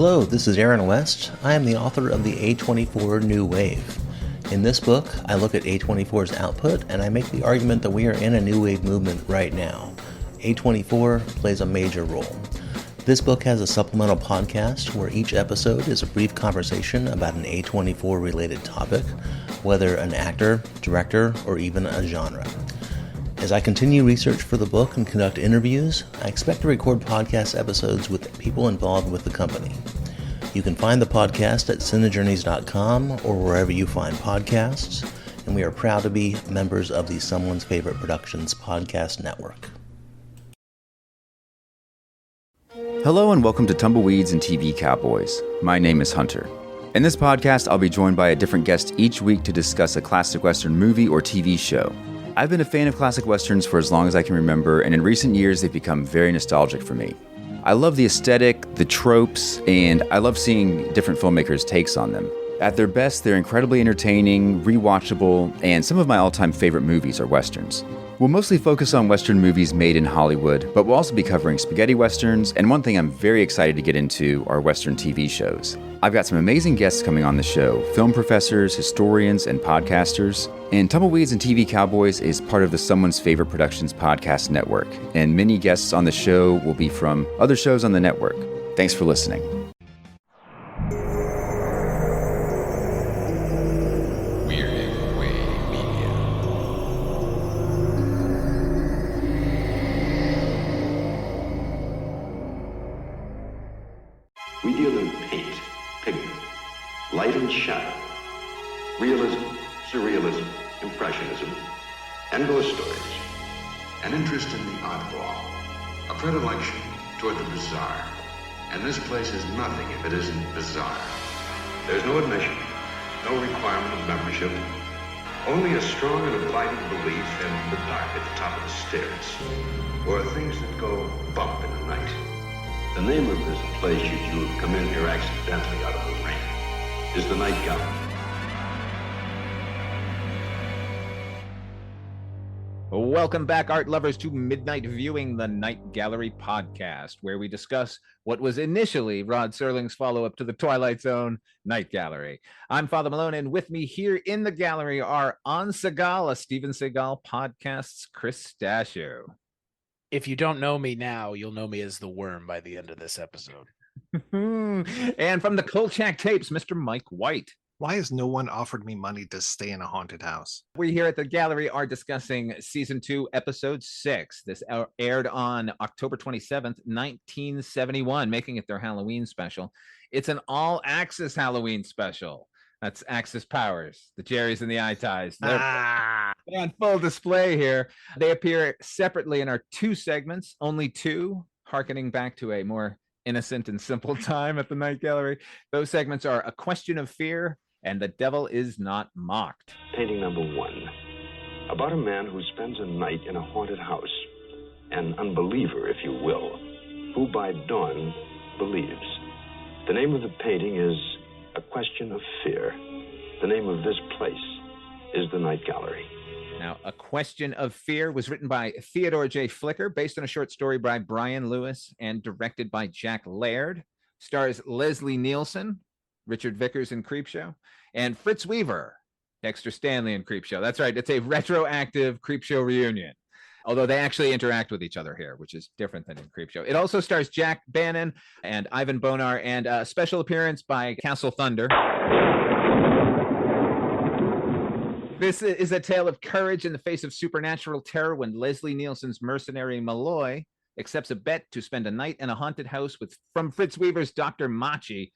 Hello, this is Aaron West. I am the author of the A24 New Wave. In this book, I look at A24's output and I make the argument that we are in a new wave movement right now. A24 plays a major role. This book has a supplemental podcast where each episode is a brief conversation about an A24 related topic, whether an actor, director, or even a genre. As I continue research for the book and conduct interviews, I expect to record podcast episodes with people involved with the company. You can find the podcast at cinejourneys.com or wherever you find podcasts, and we are proud to be members of the Someone's Favorite Productions podcast network. Hello and welcome to Tumbleweeds and TV Cowboys. My name is Hunter. In this podcast, I'll be joined by a different guest each week to discuss a classic Western movie or TV show. I've been a fan of classic Westerns for as long as I can remember, and in recent years, they've become very nostalgic for me. I love the aesthetic, the tropes, and I love seeing different filmmakers' takes on them. At their best, they're incredibly entertaining, rewatchable, and some of my all-time favorite movies are Westerns. We'll mostly focus on Western movies made in Hollywood, but we'll also be covering spaghetti Westerns, and one thing I'm very excited to get into are Western TV shows. I've got some amazing guests coming on the show, film professors, historians, and podcasters. And Tumbleweeds and TV Cowboys is part of the Someone's Favorite Productions podcast network, and many guests on the show will be from other shows on the network. Thanks for listening. We deal in paint, pigment, light and shadow, realism, surrealism, impressionism, and ghost stories. An interest in the oddball, a predilection toward the bizarre. And this place is nothing if it isn't bizarre. There's no admission, no requirement of membership, only a strong and abiding belief in the dark at the top of the stairs, or things that go bump in the night. The name of this place, should you have come in here accidentally out of the rain, is the Night Gallery. Welcome back, art lovers, to Midnight Viewing, the Night Gallery podcast, where we discuss what was initially Rod Serling's follow-up to the Twilight Zone, Night Gallery. I'm Father Malone, and with me here in the gallery are On Seagal, a Steven Seagal podcast's Chris Stasio. If you don't know me now, you'll know me as the Worm by the end of this episode. And from the Kolchak tapes, Mr. Mike White. Why has no one offered me money to stay in a haunted house? We here at the gallery are discussing season 2, episode 6. This aired on October 27th, 1971, making it their Halloween special. It's an all-access Halloween special. That's Axis Powers, the Jerry's and the Eye Ties. They're on full display here. They appear separately in our 2 segments, only 2, hearkening back to a more innocent and simple time at the Night Gallery. Those segments are A Question of Fear and The Devil Is Not Mocked. Painting number 1, about a man who spends a night in a haunted house, an unbeliever, if you will, who by dawn believes. The name of the painting is A Question of Fear. The name of this place is the Night Gallery. Now, A Question of Fear was written by Theodore J. Flicker, based on a short story by Brian Lewis, and directed by Jack Laird. Stars Leslie Nielsen, Richard Vickers in Creepshow, and Fritz Weaver, Dexter Stanley in Creepshow. That's right, it's a retroactive Creepshow reunion, although they actually interact with each other here, which is different than in Creepshow. It also stars Jack Bannon and Ivan Bonar, and a special appearance by Castle Thunder. This is a tale of courage in the face of supernatural terror when Leslie Nielsen's mercenary Malloy accepts a bet to spend a night in a haunted house from Fritz Weaver's Dr. Machi,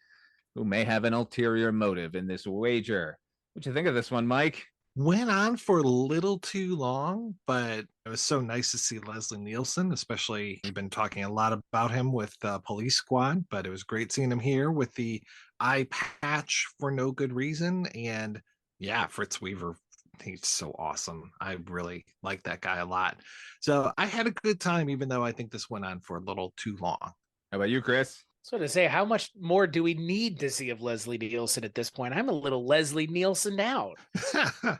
who may have an ulterior motive in this wager. What'd you think of this one, Mike? Went on for a little too long, but it was so nice to see Leslie Nielsen, especially we've been talking a lot about him with Police Squad, but it was great seeing him here with the eye patch for no good reason. And yeah, Fritz Weaver, he's so awesome. I really like that guy a lot. So I had a good time, even though I think this went on for a little too long. How about you, Chris? So to say, how much more do we need to see of Leslie Nielsen at this point? I'm a little Leslie Nielsen out.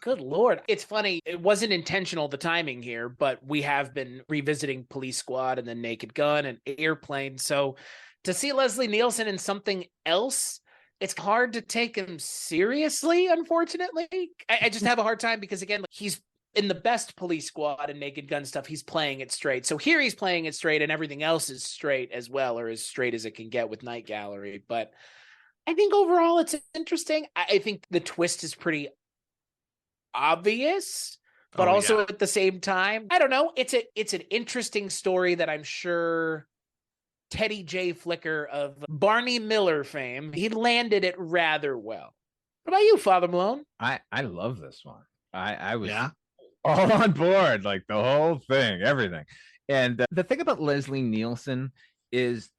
Good Lord. It's funny. It wasn't intentional, the timing here, but we have been revisiting Police Squad and then Naked Gun and Airplane. So To see Leslie Nielsen in something else, it's hard to take him seriously, unfortunately. I just have a hard time because, again, he's in the best Police Squad and Naked Gun stuff, he's playing it straight. So here he's playing it straight and everything else is straight as well, or as straight as it can get with Night Gallery. But I think overall it's interesting. I think the twist is pretty obvious, but also at the same time, I don't know. It's an interesting story that I'm sure Teddy J. Flicker of Barney Miller fame, he landed it rather well. What about you, Father Malone? I love this one. I was all on board, like the whole thing, everything. And the thing about Leslie Nielsen is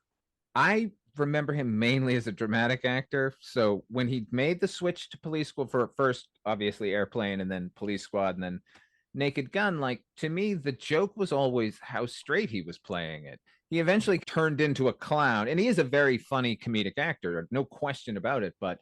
I remember him mainly as a dramatic actor. So when he made the switch to Police Squad for first, obviously Airplane, and then Police Squad, and then Naked Gun, like, to me, the joke was always how straight he was playing it. He eventually turned into a clown, and he is a very funny comedic actor, no question about it. But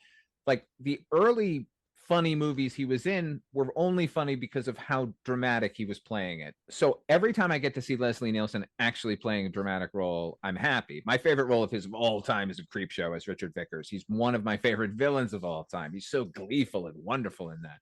like the early funny movies he was in were only funny because of how dramatic he was playing it. So every time I get to see Leslie Nielsen actually playing a dramatic role, I'm happy. My favorite role of his of all time is in Creepshow as Richard Vickers. He's one of my favorite villains of all time. He's so gleeful and wonderful in that.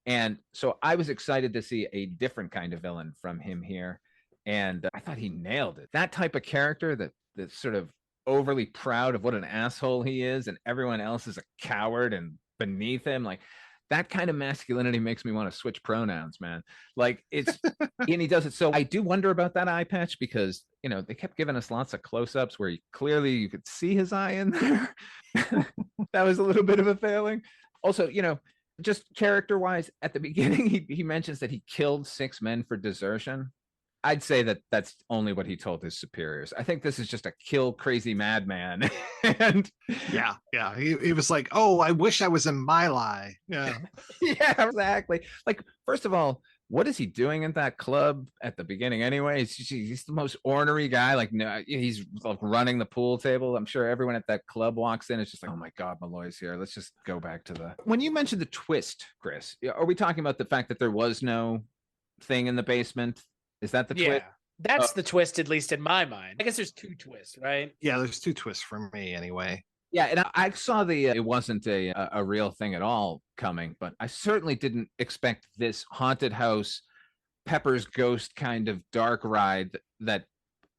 And so I was excited to see a different kind of villain from him here. And I thought he nailed it. That type of character that's sort of overly proud of what an asshole he is and everyone else is a coward and beneath him, like that kind of masculinity makes me want to switch pronouns, man. Like it's and he does it. So I do wonder about that eye patch because, you know, they kept giving us lots of close-ups where clearly you could see his eye in there. That was a little bit of a failing. Also, you know, just character-wise, at the beginning, he mentions that he killed 6 men for desertion. I'd say that that's only what he told his superiors. I think this is just a kill crazy madman. And yeah, he was like, "Oh, I wish I was in My Lai." Yeah, yeah, exactly. Like, first of all, what is he doing in that club at the beginning anyway? He's the most ornery guy. Like, no, he's like running the pool table. I'm sure everyone at that club walks in. It's just like, oh my God, Malloy's here. Let's just go back to the. When you mentioned the twist, Chris, are we talking about the fact that there was no thing in the basement? Is that the twist? That's the twist, at least in my mind. I guess there's 2 twists, right? Yeah, there's 2 twists for me anyway. Yeah, and I saw it wasn't a real thing at all coming, but I certainly didn't expect this haunted house, Pepper's Ghost kind of dark ride that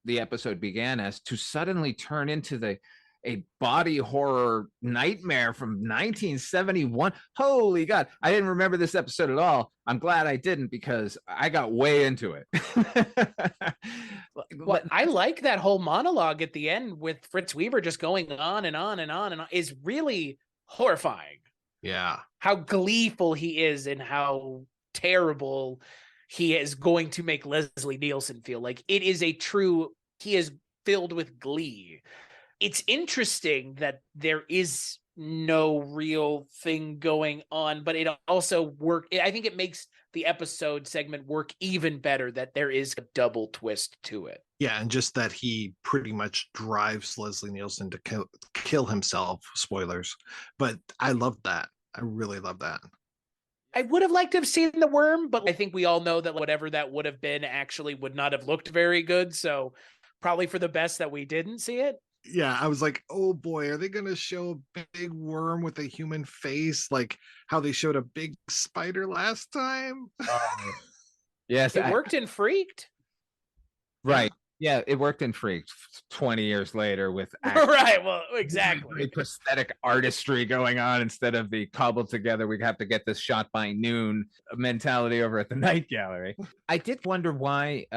the episode began as to suddenly turn into a body horror nightmare from 1971. Holy God. I didn't remember this episode at all. I'm glad I didn't because I got way into it. Well, I like that whole monologue at the end with Fritz Weaver just going on and on and on and on is really horrifying. Yeah. How gleeful he is and how terrible he is going to make Leslie Nielsen feel. Like it is he is filled with glee. It's interesting that there is no real thing going on, but it also I think it makes the episode segment work even better that there is a double twist to it. Yeah, and just that he pretty much drives Leslie Nielsen to kill himself. Spoilers. But I love that. I really love that. I would have liked to have seen the worm, but I think we all know that whatever that would have been actually would not have looked very good. So probably for the best that we didn't see it. Yeah, I was like, oh boy, are they going to show a big worm with a human face like how they showed a big spider last time? Yes. It worked in Freaked. Right. Yeah, it worked in Freaked 20 years later with right. Well, exactly. Prosthetic artistry going on instead of the cobbled together, we have to get this shot by noon mentality over at the Night Gallery. I did wonder why.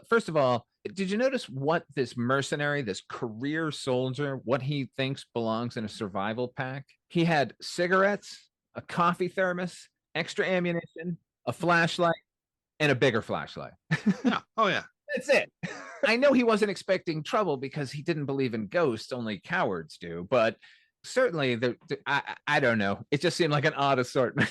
First of all, did you notice what this mercenary, this career soldier, what he thinks belongs in a survival pack? He had cigarettes, a coffee thermos, extra ammunition, a flashlight, and a bigger flashlight. Yeah. Oh, yeah. That's it. I know he wasn't expecting trouble because he didn't believe in ghosts. Only cowards do. But certainly, I don't know. It just seemed like an odd assortment.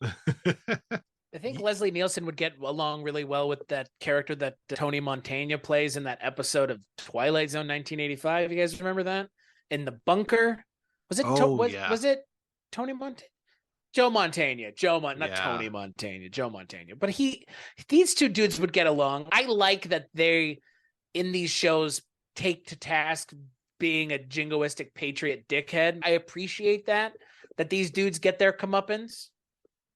I think Leslie Nielsen would get along really well with that character that Tony Montana plays in that episode of Twilight Zone 1985. You guys remember that? In the bunker? Was it? Was it Tony Montana? Joe Montana. Not Tony Montana. Joe Montana. But these 2 dudes would get along. I like that they, in these shows, take to task being a jingoistic patriot dickhead. I appreciate that these dudes get their comeuppance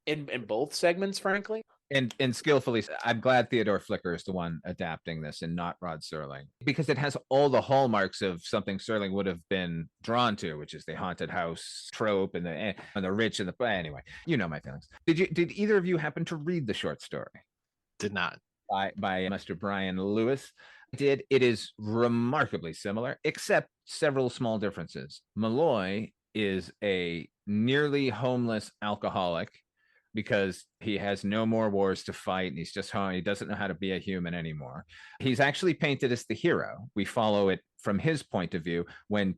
in both segments, frankly. And skillfully, I'm glad Theodore Flicker is the one adapting this and not Rod Serling, because it has all the hallmarks of something Serling would have been drawn to, which is the haunted house trope and the rich and the anyway. You know my feelings. Did either of you happen to read the short story? Did not. By Mr. Brian Lewis. It is remarkably similar, except several small differences. Malloy is a nearly homeless alcoholic because he has no more wars to fight and he's just home. He doesn't know how to be a human anymore. He's actually painted as the hero. We follow it from his point of view when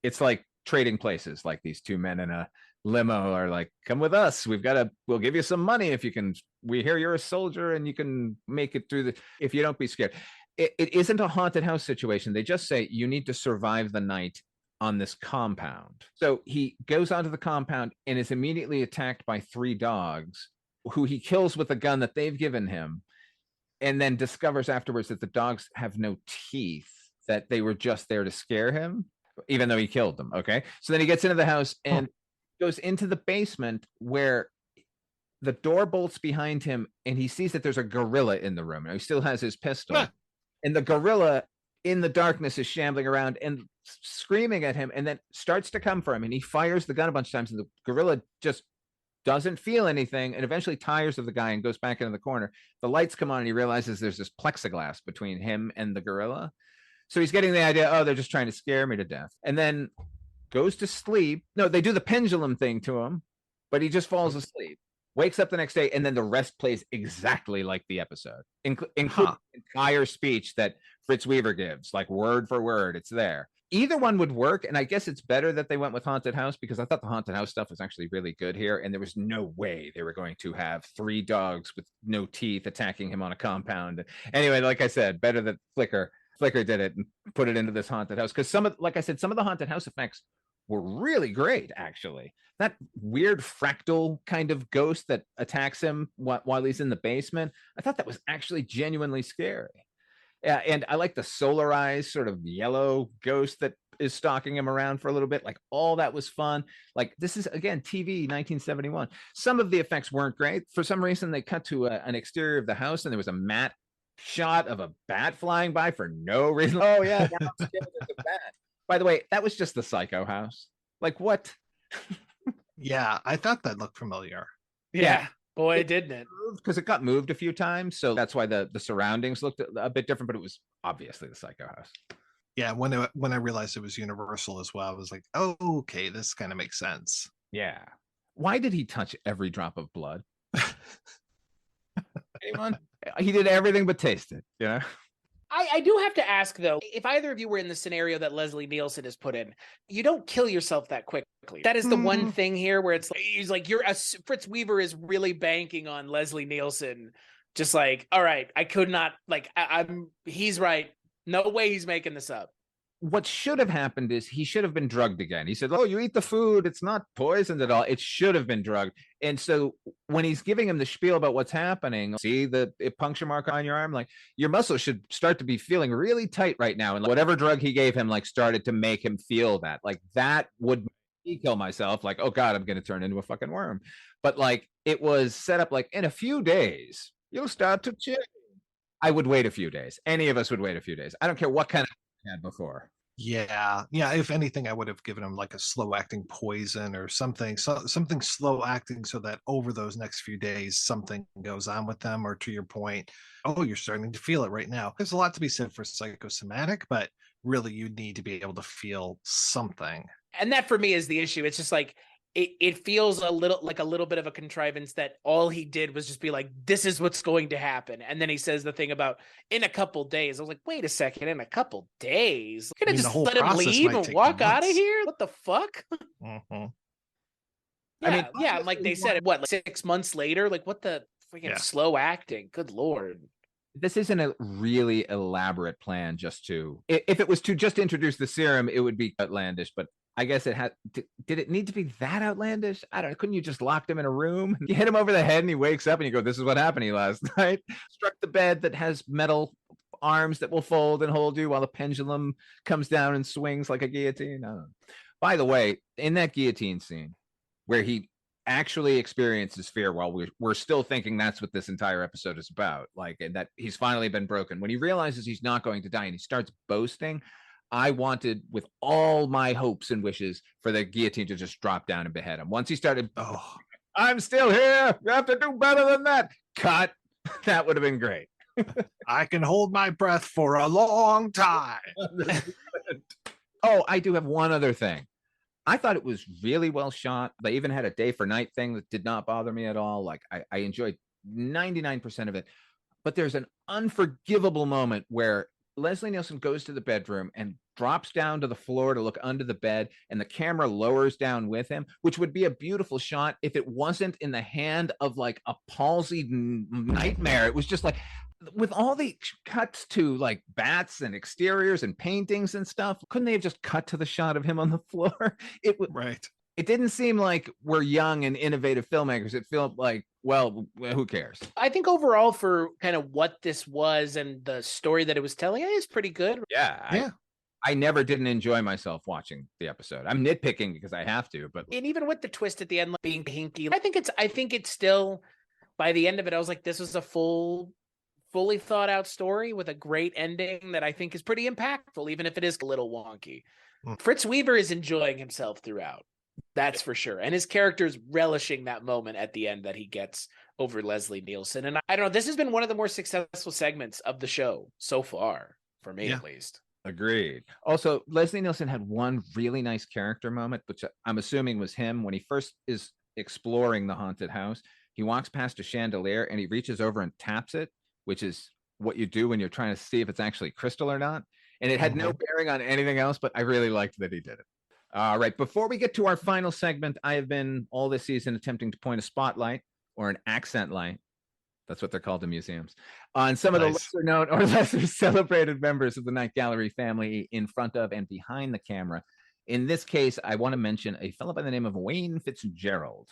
it's like trading places, like these two men in a limo are like, come with us, we'll give you some money if you can, we hear you're a soldier and you can make it through if you don't be scared. It isn't a haunted house situation. They just say you need to survive the night on this compound. So he goes onto the compound and is immediately attacked by 3 dogs who he kills with a gun that they've given him, and then discovers afterwards that the dogs have no teeth, that they were just there to scare him, even though he killed them. Okay. So then he gets into the house and goes into the basement where the door bolts behind him and he sees that there's a gorilla in the room. Now, he still has his pistol. And the gorilla in the darkness is shambling around and screaming at him, and then starts to come for him. And he fires the gun a bunch of times, and the gorilla just doesn't feel anything and eventually tires of the guy and goes back into the corner. The lights come on and he realizes there's this plexiglass between him and the gorilla. So he's getting the idea, oh, they're just trying to scare me to death. And then goes to sleep. No, they do the pendulum thing to him, but he just falls asleep. Wakes up the next day, and then the rest plays exactly like the episode, including the entire speech that Fritz Weaver gives, like word for word. It's there. Either one would work, and I guess it's better that they went with haunted house, because I thought the haunted house stuff was actually really good here, and there was no way they were going to have 3 dogs with no teeth attacking him on a compound. Anyway, like I said, better that Flicker did it and put it into this haunted house, because some of the haunted house effects were really great, actually. That weird fractal kind of ghost that attacks him while he's in the basement, I thought that was actually genuinely scary. Yeah, and I like the solarized sort of yellow ghost that is stalking him around for a little bit. Like, all that was fun. Like, this is, again, TV 1971. Some of the effects weren't great. For some reason, they cut to an exterior of the house, and there was a matte shot of a bat flying by for no reason. Oh, yeah, now I'm scared of the bat. By the way, that was just the Psycho house. Like, what? Yeah, I thought that looked familiar. Yeah. Boy, didn't it? Because it got moved a few times, so that's why the surroundings looked a bit different, but it was obviously the Psycho house. Yeah, when I realized it was Universal as well, I was like, oh, okay, this kind of makes sense. Yeah. Why did he touch every drop of blood? Anyone? He did everything but taste it, you know? I do have to ask, though, if either of you were in the scenario that Leslie Nielsen has put in, you don't kill yourself that quickly. That is the one thing here where it's like, he's like, Fritz Weaver is really banking on Leslie Nielsen. Just like, all right, I could not, like, he's right. No way he's making this up. What should have happened is he should have been drugged again. He said, oh, you eat the food. It's not poisoned at all. It should have been drugged. And so when he's giving him the spiel about what's happening, see the puncture mark on your arm, like, your muscles should start to be feeling really tight right now. And whatever drug he gave him, like, started to make him feel that. Like, that would make me kill myself. Like, oh God, I'm going to turn into a fucking worm. But like, it was set up like, in a few days, you'll start to change. I would wait a few days. Any of us would wait a few days. I don't care what kind of had before. Yeah. If anything, I would have given him like a slow acting poison or something slow acting, so that over those next few days something goes on with them. Or to your point, oh, you're starting to feel it right now. There's a lot to be said for psychosomatic, but really you need to be able to feel something. And that for me is the issue. It's just like, it feels a little bit of a contrivance that all he did was just be like, this is what's going to happen. And then he says the thing about in a couple days. I was like, wait a second, in a couple days? You're going to just let him leave and walk out of here? What the fuck? Mm-hmm. Yeah, like they said, what, like 6 months later? Like, what the freaking slow acting? Good Lord. This isn't a really elaborate plan just to, if it was to just introduce the serum, it would be outlandish, but I guess it had, did it need to be that outlandish? I don't know. Couldn't you just locked him in a room? You hit him over the head and he wakes up and you go, this is what happened to you last night. Struck the bed that has metal arms that will fold and hold you while the pendulum comes down and swings like a guillotine. By the way, in that guillotine scene where he actually experiences fear while we're still thinking that's what this entire episode is about, like, and that he's finally been broken, when he realizes he's not going to die and he starts boasting, I wanted with all my hopes and wishes for the guillotine to just drop down and behead him. Once he started, I'm still here, you have to do better than that, cut. That would have been great. I can hold my breath for a long time. Oh, I do have one other thing. I thought it was really well shot. They even had a day for night thing that did not bother me at all. Like, I enjoyed 99% of it. But there's an unforgivable moment where Leslie Nielsen goes to the bedroom and drops down to the floor to look under the bed, and the camera lowers down with him, which would be a beautiful shot if it wasn't in the hand of like a palsied nightmare. It was just like, with all the cuts to like bats and exteriors and paintings and stuff, couldn't they have just cut to the shot of him on the floor? Right. It didn't seem like we're young and innovative filmmakers. It felt like, well, who cares? I think overall, for kind of what this was and the story that it was telling, it is pretty good. Yeah. I never didn't enjoy myself watching the episode. I'm nitpicking because I have to, but and even with the twist at the end, like, being hinky, I think it's still, by the end of it, I was like, this was a fully thought out story with a great ending that I think is pretty impactful, even if it is a little wonky. Fritz Weaver is enjoying himself throughout. That's for sure. And his character's relishing that moment at the end that he gets over Leslie Nielsen. And I don't know, this has been one of the more successful segments of the show so far, for me at least. Agreed. Also, Leslie Nielsen had one really nice character moment, which I'm assuming was him when he first is exploring the haunted house. He walks past a chandelier and he reaches over and taps it, which is what you do when you're trying to see if it's actually crystal or not. And it had no bearing on anything else, but I really liked that he did it. All right. Before we get to our final segment, I have been all this season attempting to point a spotlight or an accent light. That's what they're called in museums, on some of the lesser known or lesser celebrated members of the Night Gallery family in front of and behind the camera. In this case, I want to mention a fellow by the name of Wayne Fitzgerald.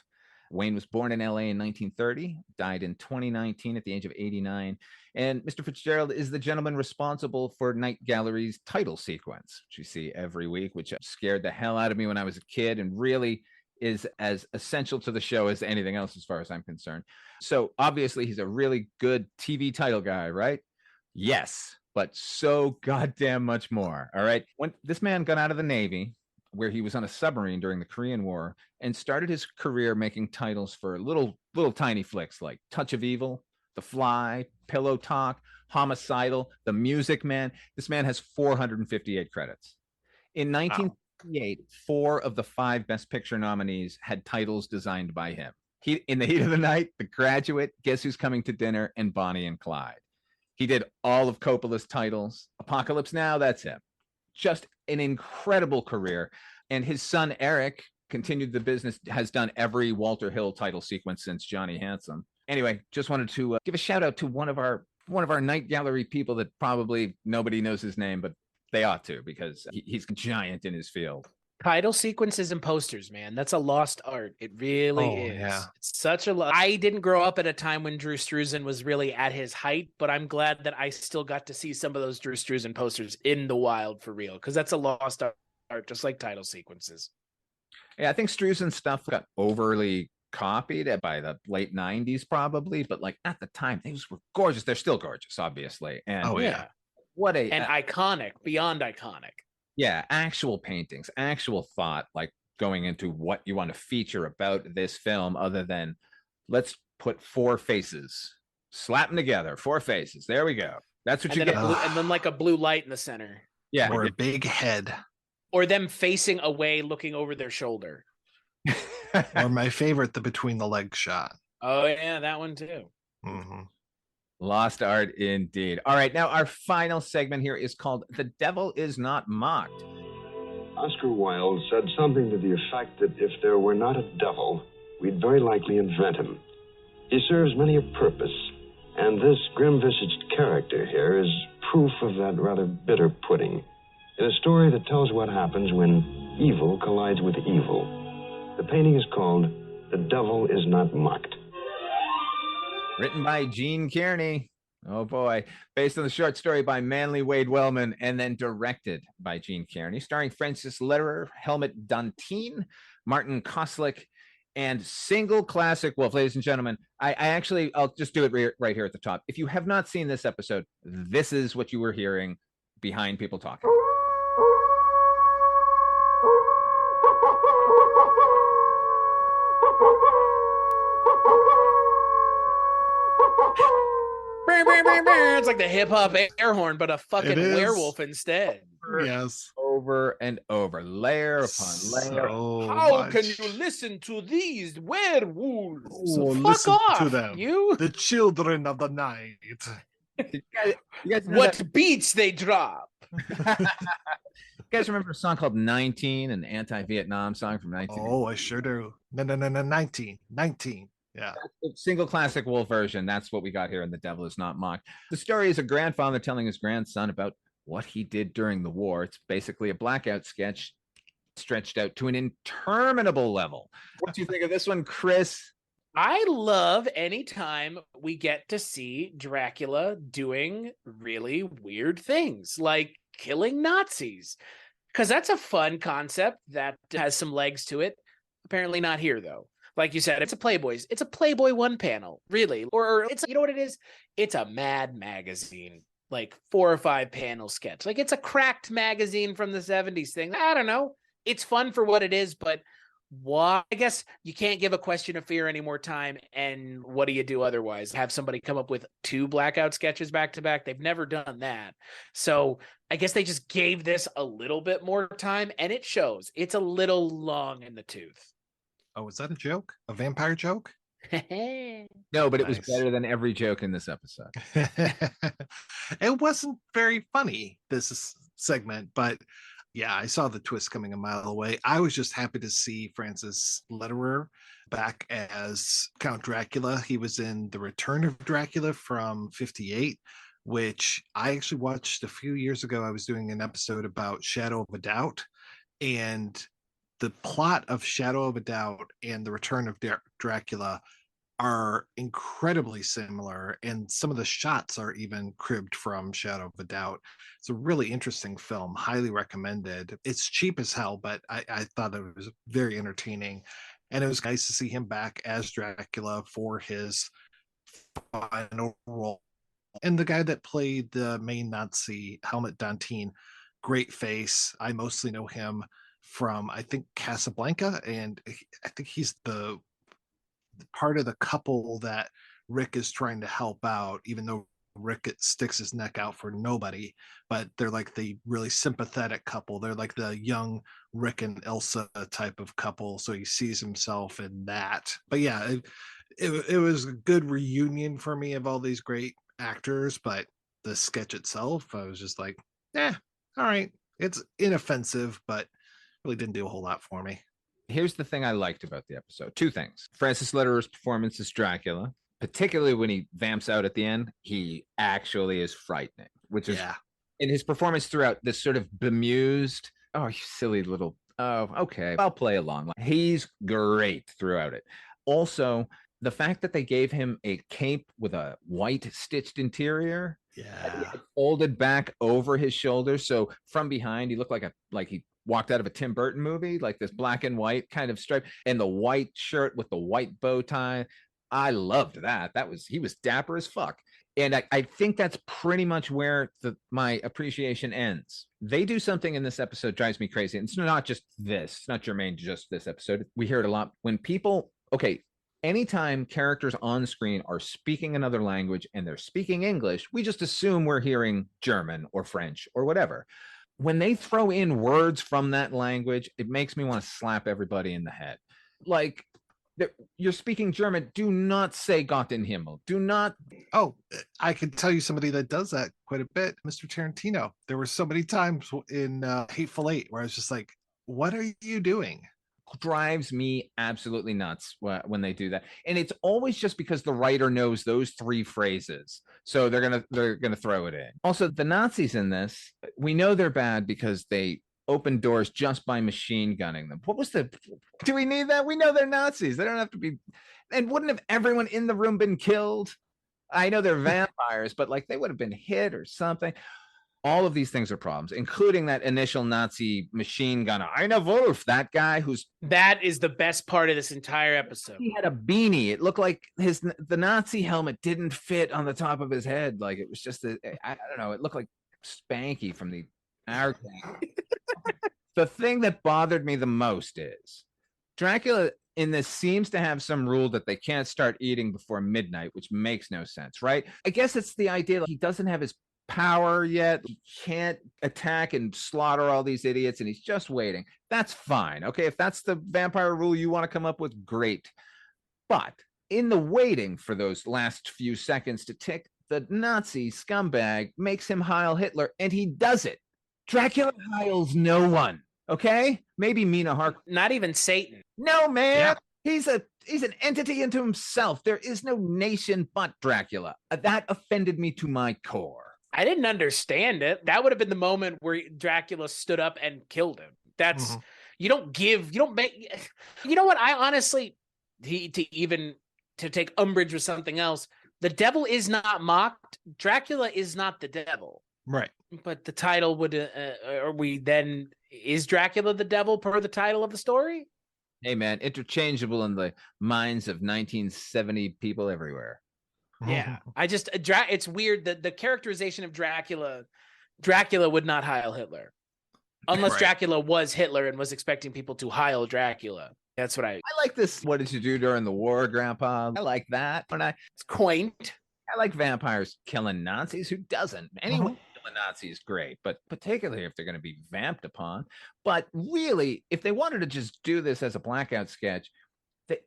Wayne was born in LA in 1930, died in 2019 at the age of 89. And Mr. Fitzgerald is the gentleman responsible for Night Gallery's title sequence, which you see every week, which scared the hell out of me when I was a kid and really is as essential to the show as anything else as far as I'm concerned. So obviously he's a really good TV title guy, right? Yes, but so goddamn much more. All right. When this man got out of the Navy, where he was on a submarine during the Korean War, and started his career making titles for little tiny flicks like Touch of Evil, The Fly, Pillow Talk, Homicidal, The Music Man. This man has 458 credits. In 1958, 4 of the 5 Best Picture nominees had titles designed by him. In the Heat of the Night, The Graduate, Guess Who's Coming to Dinner, and Bonnie and Clyde. He did all of Coppola's titles. Apocalypse Now, that's him. Just an incredible career. And his son, Eric, continued the business, has done every Walter Hill title sequence since Johnny Handsome. Anyway, just wanted to give a shout out to one of our Night Gallery people that probably nobody knows his name, but they ought to, because he's a giant in his field. Title sequences and posters, man. That's a lost art. It really is. Yeah. It's such a I didn't grow up at a time when Drew Struzan was really at his height, but I'm glad that I still got to see some of those Drew Struzan posters in the wild for real, because that's a lost art, just like title sequences. Yeah, I think Struzan stuff got overly copied by the late 90s probably, but like at the time, these were gorgeous. They're still gorgeous, obviously. And what a iconic, beyond iconic. Yeah, actual paintings, actual thought, like going into what you want to feature about this film, other than let's put 4 faces, slap them together, 4 faces. There we go. That's what you get. And then like a blue light in the center. Yeah. Or a big head. Or them facing away, looking over their shoulder. Or my favorite, the between the legs shot. Oh, yeah, that one too. Mm-hmm. Lost art indeed. All right, now our final segment here is called The Devil Is Not Mocked. Oscar Wilde said something to the effect that if there were not a devil, we'd very likely invent him. He serves many a purpose, and this grim-visaged character here is proof of that rather bitter pudding, in a story that tells what happens when evil collides with evil. The painting is called The Devil Is Not Mocked. Written by Gene Kearney. Oh boy. Based on the short story by Manly Wade Wellman and then directed by Gene Kearney, starring Francis Lederer, Helmut Dantine, Martin Koslick, and single classic wolf. Ladies and gentlemen, I'll just do it right here at the top. If you have not seen this episode, this is what you were hearing behind people talking. It's like the hip hop air horn, but a fucking werewolf instead. Yes. Over and over, layer upon layer. How can you listen to these werewolves? Oh, Fuck listen off, to them. you. The children of the night. You guys What beats they drop? You guys remember a song called 19, an anti-Vietnam song from 19? Oh, I sure do. No, 19. Yeah. Single classic wolf version. That's what we got here in The Devil Is Not Mocked. The story is a grandfather telling his grandson about what he did during the war. It's basically a blackout sketch stretched out to an interminable level. What do you think of this one, Chris? I love anytime we get to see Dracula doing really weird things, like killing Nazis, because that's a fun concept that has some legs to it. Apparently not here, though. Like you said, it's a Playboy one panel, really. Or it's, you know what it is? It's a Mad magazine, like 4 or 5 panel sketch. Like it's a cracked magazine from the 70s thing. I don't know. It's fun for what it is, but why? I guess you can't give A Question of Fear any more time. And what do you do otherwise? Have somebody come up with 2 blackout sketches back to back? They've never done that. So I guess they just gave this a little bit more time, and it shows. It's a little long in the tooth. Oh, is that a joke? A vampire joke? No, but it was better than every joke in this episode. It wasn't very funny, this segment, but yeah, I saw the twist coming a mile away. I was just happy to see Francis Lederer back as Count Dracula. He was in The Return of Dracula from 58, which I actually watched a few years ago. I was doing an episode about Shadow of a Doubt, and the plot of Shadow of a Doubt and The Return of Dracula are incredibly similar, and some of the shots are even cribbed from Shadow of a Doubt. It's a really interesting film, highly recommended. It's cheap as hell, but I thought it was very entertaining, and it was nice to see him back as Dracula for his final role. And the guy that played the main Nazi, Helmut Dantine, great face. I mostly know him from, I think, Casablanca, and I think he's the part of the couple that Rick is trying to help out, even though Rick sticks his neck out for nobody. But they're like the really sympathetic couple. They're like the young Rick and Elsa type of couple, so he sees himself in that. But yeah, it was a good reunion for me of all these great actors. But the sketch itself, I was just like, all right, it's inoffensive, but really didn't do a whole lot for me. Here's the thing I liked about the episode. 2 things. Francis Lederer's performance as Dracula, particularly when he vamps out at the end, he actually is frightening, which is in his performance throughout, this sort of bemused, oh, you silly little, oh, okay, I'll play along. He's great throughout it. Also, the fact that they gave him a cape with a white stitched interior, folded back over his shoulders, so from behind he looked like he walked out of a Tim Burton movie, like this black and white kind of stripe, and the white shirt with the white bow tie. I loved that. He was dapper as fuck. And I think that's pretty much where my appreciation ends. They do something in this episode drives me crazy. And it's not just this. It's not germane to just this episode. We hear it a lot when people, anytime characters on screen are speaking another language and they're speaking English, we just assume we're hearing German or French or whatever. When they throw in words from that language, it makes me want to slap everybody in the head. Like, you're speaking German, do not say Gott in Himmel. Do not. Oh, I can tell you somebody that does that quite a bit, Mr. Tarantino. There were so many times in Hateful Eight where I was just like, what are you doing? Drives me absolutely nuts when they do that, and it's always just because the writer knows those 3 phrases, so they're gonna throw it in. Also, the Nazis in this, we know they're bad because they open doors just by machine gunning them. Do we need that? We know they're Nazis. They don't have to be. And wouldn't have everyone in the room been killed? I know they're vampires, but like they would have been hit or something. All of these things are problems, including that initial Nazi machine gunner. Eine Wolf, that guy that is the best part of this entire episode. He had a beanie. It looked like the Nazi helmet didn't fit on the top of his head. Like it was just I don't know. It looked like Spanky from the Hour Gang. The thing that bothered me the most is Dracula in this seems to have some rule that they can't start eating before midnight, which makes no sense, right? I guess it's the idea that he doesn't have his power yet. He can't attack and slaughter all these idiots, and he's just waiting. That's fine. Okay, if that's the vampire rule you want to come up with, great. But in the waiting for those last few seconds to tick, the Nazi scumbag makes him Heil Hitler, and he does it. Dracula heils no one. Okay, maybe Mina Harker. Not even Satan. No, man. Yeah. He's an entity unto himself. There is no nation but Dracula. That offended me to my core. I didn't understand it. That would have been the moment where Dracula stood up and killed him. That's you don't make. You know what? I honestly, to take umbrage with something else, the devil is not mocked. Dracula is not the devil. Right. But the title would, is Dracula the devil per the title of the story? Hey man, interchangeable in the minds of 1970 people everywhere. Yeah, it's weird that the characterization of Dracula would not Heil Hitler. Unless Dracula was Hitler and was expecting people to Heil Dracula. That's what I like this. What did you do during the war, Grandpa? I like that. It's quaint. I like vampires killing Nazis. Who doesn't? Anyone killing Nazis is great, but particularly if they're going to be vamped upon. But really, if they wanted to just do this as a blackout sketch,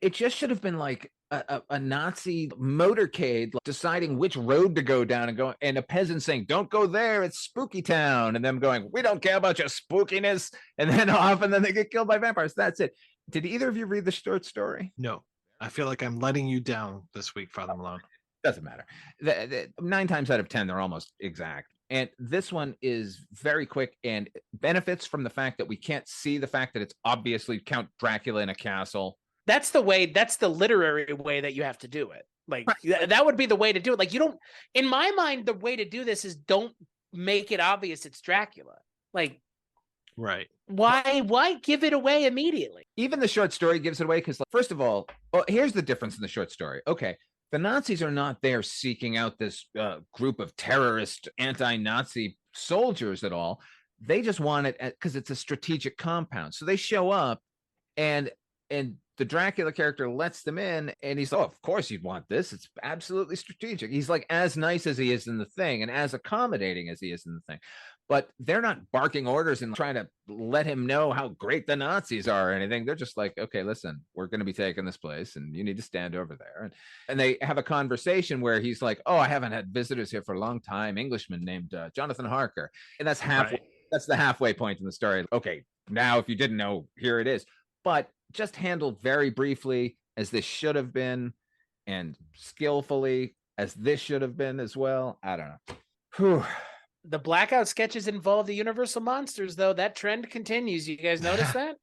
it just should have been like a Nazi motorcade deciding which road to go down and a peasant saying, "Don't go there, it's spooky town," and them going, "We don't care about your spookiness," and then off, and then they get killed by vampires. That's it. Did either of you read the short story? No. I feel like I'm letting you down this week, Father Malone. Doesn't matter. 9 times out of 10, they're almost exact. And this one is very quick and benefits from the fact that we can't see the fact that it's obviously Count Dracula in a castle. That's the literary way that you have to do it. Like that would be the way to do it. Like in my mind, the way to do this is don't make it obvious it's Dracula. Like, right. Why give it away immediately? Even the short story gives it away because, first of all, here's the difference in the short story. Okay, the Nazis are not there seeking out this group of terrorist anti-Nazi soldiers at all. They just want it because it's a strategic compound. So they show up and the Dracula character lets them in, and he's, of course you'd want this. It's absolutely strategic. He's like as nice as he is in the thing and as accommodating as he is in the thing. But they're not barking orders and trying to let him know how great the Nazis are or anything. They're just like, okay, listen, we're going to be taking this place and you need to stand over there. And they have a conversation where he's like, oh, I haven't had visitors here for a long time. Englishman named Jonathan Harker. And that's halfway. Right. That's the halfway point in the story. Okay, now if you didn't know, here it is. But just handled very briefly as this should have been and skillfully as this should have been as well. I don't know. Whew. The blackout sketches involve the Universal monsters, though. That trend continues. You guys notice that?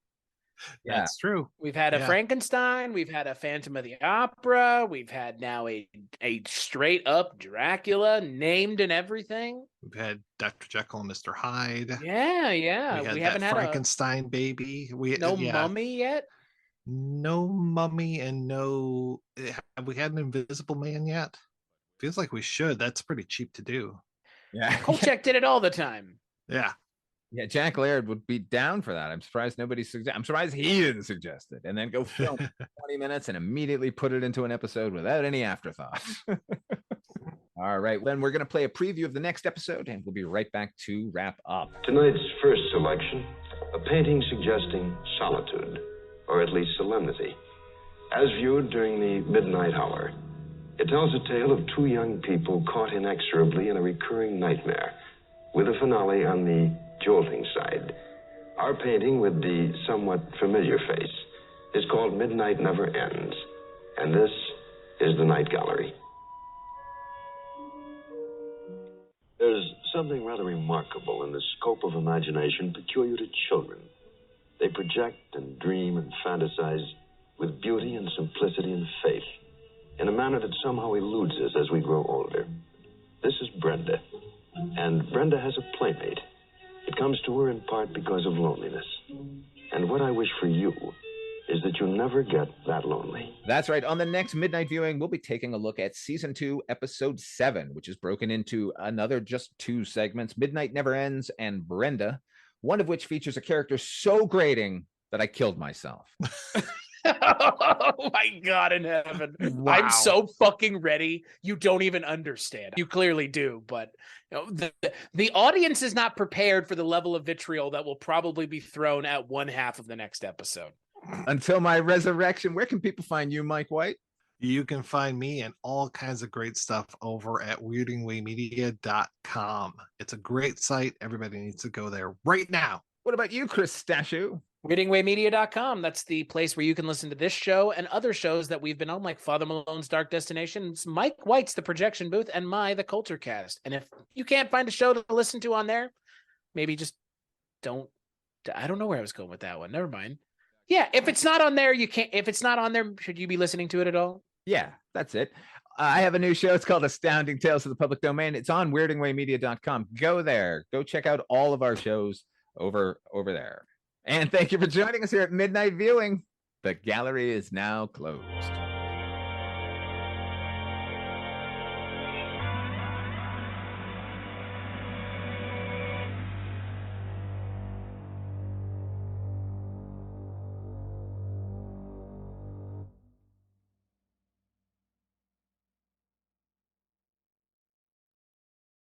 Yeah, that's true. We've had a Frankenstein. We've had a Phantom of the Opera. We've had now a straight up Dracula named and everything. We've had Dr. Jekyll and Mr. Hyde. Yeah. We haven't had Frankenstein baby. No mummy yet? No mummy and no... Have we had an Invisible Man yet? Feels like we should. That's pretty cheap to do. Yeah. Kolchak did it all the time. Yeah. Yeah, Jack Laird would be down for that. I'm surprised I'm surprised he didn't suggest it. And then go film 20 minutes and immediately put it into an episode without any afterthought. All right, then we're going to play a preview of the next episode, and we'll be right back to wrap up. Tonight's first selection, a painting suggesting solitude, or at least solemnity, as viewed during the midnight hour. It tells a tale of 2 young people caught inexorably in a recurring nightmare, with a finale on the jolting side. Our painting with the somewhat familiar face is called Midnight Never Ends, and this is the Night Gallery. There's something rather remarkable in the scope of imagination peculiar to children. They project and dream and fantasize with beauty and simplicity and faith. in a manner that somehow eludes us as we grow older. This is Brenda, and Brenda has a playmate. It comes to her in part because of loneliness. And what I wish for you is that you never get that lonely. That's right. On the next Midnight Viewing, we'll be taking a look at Season 2, Episode 7, which is broken into another just 2 segments, Midnight Never Ends and Brenda, one of which features a character so grating that I killed myself. Oh my God in heaven. Wow. I'm so fucking ready. You don't even understand. You clearly do, but the audience is not prepared for the level of vitriol that will probably be thrown at one half of the next episode. Until my resurrection, where can people find you, Mike White? You can find me and all kinds of great stuff over at weirdingwaymedia.com. It's a great site. Everybody needs to go there right now. What about you, Chris Stashu? Weirdingwaymedia.com. That's the place where you can listen to this show and other shows that we've been on, like Father Malone's Dark Destination. It's Mike White's The Projection Booth and the Culture Cast. And if you can't find a show to listen to on there, maybe just don't. I don't know where I was going with that one. Never mind. Yeah, if it's not on there, you can't. If it's not on there, should you be listening to it at all? Yeah, that's it. I have a new show. It's called Astounding Tales of the Public Domain. It's on weirdingwaymedia.com. Go there. Go check out all of our shows over there. And thank you for joining us here at Midnight Viewing. The gallery is now closed.